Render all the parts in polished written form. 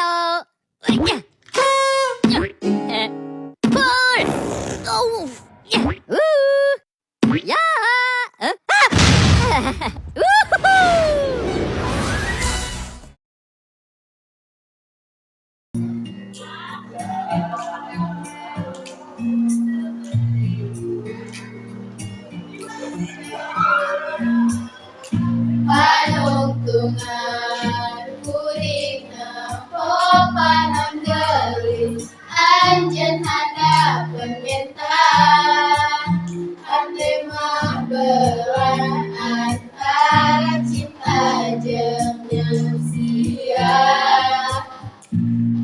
Halo. Pul. Oh. Ya. Panungtungan kuring panan gelis anjeun hadapeun mentah hate mah belah antara cinta jeung sia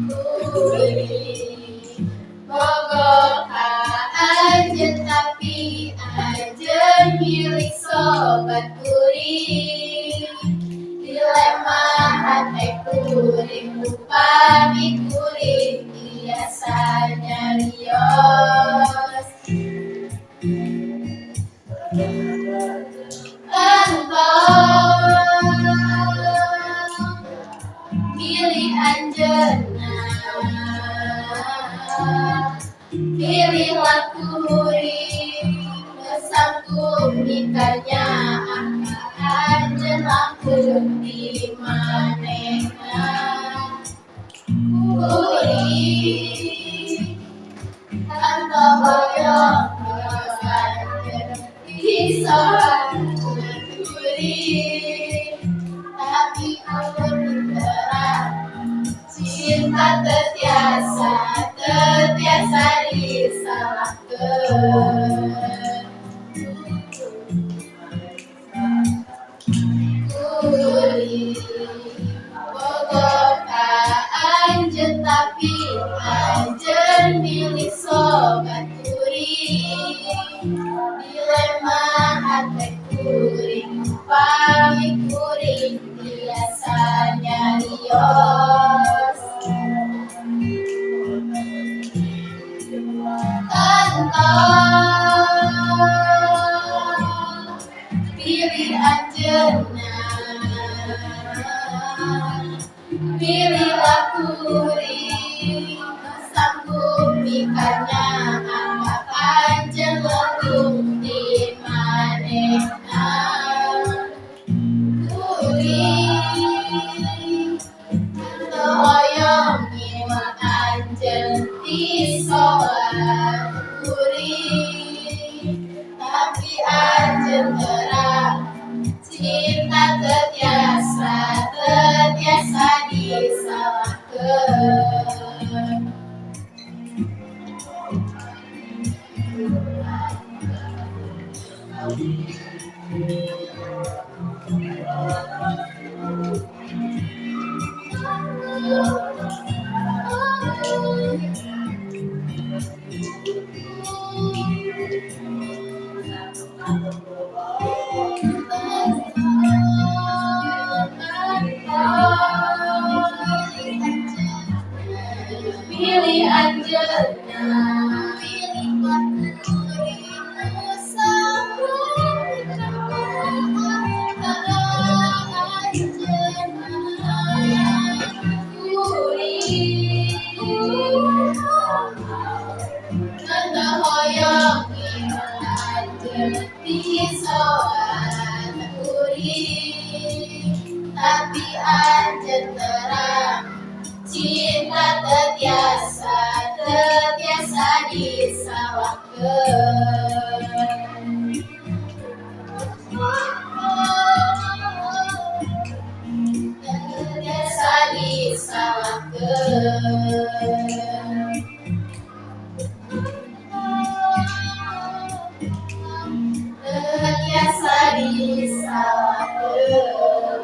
kuring bogoh ka anjeun tapi anjeun milik sobat kuring dilema hate kuring upami kuring biasa nyarios entong pilih anjeunna pilihlah kuring bersangkup nikahnya anjeun langsung di manehna kuring tanpa hoyong anjeun disoal kuring tapi ulun terang cinta tetiasa disalahkeun kuring bogoh ka anjeun tapi anjeun milik sobat kuring dilema hate kuring upami kuring biasa nyarios entong pilih anjeunna pilihlah kuring sanggup nikahnya angkat anjeun leutung di manehna kuring teu hoyong nyimak anjeun disoal kuring tapi anjeun terang cinta tetiasa disalahkeun pilih anjeunna pilihlah kuring sanggup antara anjeunna kuring teu hoyong anjeun disoal kuring tapi anjeun terang cinta tetiasa disalahkeun tetiasa disalahkeun tetiasa disalahkeun